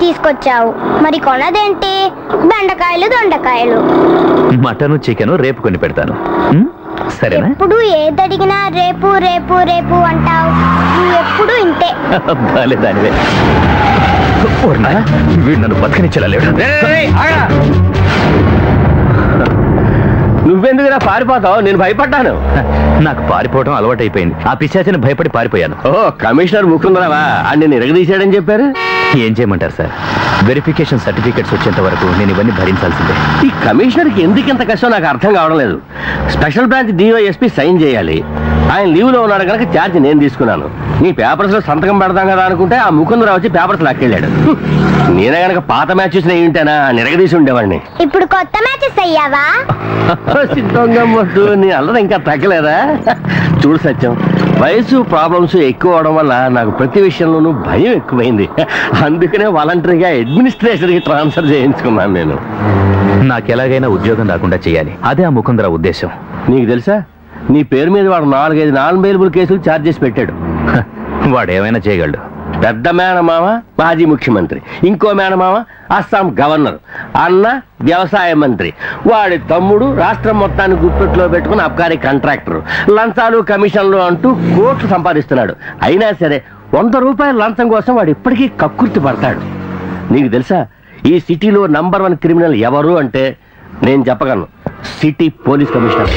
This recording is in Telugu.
తీసుకొచ్చావు, మరి కొనదేంటి? బెండకాయలు, దొండకాయలు. మటను చికెను రేపు కొని పెడతాను, సరేనా? ఎప్పుడు ఏదడిగినా రేపు రేపు రేపు అంటావు. నువ్వు ఎప్పుడు ఇంతే. బాలే దానివే. వీడు నన్ను బతకనిచ్చేలా లేడు. నువ్వెందుకురా పారిపోతావు? నేను భయపడ్డాను. నాకు పారిపోవడం అలవాటైపోయింది. ఆ పిశాచిని భయపడి పారిపోయాను. ఓ కమిషనర్ ముకుందరావా? అని నేను ఎరగదీశాడని చెప్పారు. ఏం చేయమంటారు సార్? వెరిఫికేషన్ సర్టిఫికెట్స్ వచ్చేంత వరకు నేను ఇవన్నీ భరించాల్సిందే. ఈ కమిషనర్కి ఎందుకు ఇంత కష్టం నాకు అర్థం కావడం లేదు. స్పెషల్ బ్రాంచ్ డివైఎస్పీ సైన్ చేయాలి. ఆయన లీవ్ లో ఉన్నాడు కనుక ఛార్జ్ నేను తీసుకున్నాను. నీ పేపర్స్ లో సంతకం పెడతాం కదా అనుకుంటే ఆ ముకుందరావు వచ్చి పేపర్స్ లాక్కెళ్ళాడు. నేనే గనక పాత మ్యాచ్ చూసిన ఏంటనా నిరగదీసి ఉండేవాడిని. ఇప్పుడు కొత్త మ్యాచెస్ అయ్యావా? సిద్ధంగా నీ అల్లరి ఇంకా తగ్గలేదా? చూడు సత్యం, వయసు ప్రాబ్లమ్స్ ఎక్కువ అవడం వల్ల నాకు ప్రతి విషయంలోనూ భయం ఎక్కువైంది. అందుకనే వాలంటరీగా అడ్మినిస్ట్రేషన్కి ట్రాన్స్ఫర్ చేయించుకున్నాను నేను. నాకు ఎలాగైనా ఉద్యోగం రాకుండా చేయాలి, అదే ఆ ముకుందరావు ఉద్దేశం. నీకు తెలుసా, నీ పేరు మీద వాడు 4-5 నాన్ బెయిలబుల్ కేసులు ఛార్జ్ చేసి పెట్టాడు. వాడు ఏమైనా చేయగలడు. పెద్ద మేనమామ మాజీ ముఖ్యమంత్రి, ఇంకో మేనమామ అస్సాం గవర్నర్, అన్న వ్యవసాయ మంత్రి, వాడి తమ్ముడు రాష్ట్రం మొత్తాన్ని గుప్పెట్లో పెట్టుకుని అబ్కారీ కాంట్రాక్టర్, లంచాలు కమిషన్లు అంటూ కోట్లు సంపాదిస్తున్నాడు. అయినా సరే 100 రూపాయల లంచం కోసం వాడు ఇప్పటికీ కక్కుర్తి పడతాడు. నీకు తెలుసా, ఈ సిటీలో నంబర్ 1 క్రిమినల్ ఎవరు అంటే నేను చెప్పగలను, సిటీ పోలీస్ కమిషనర్.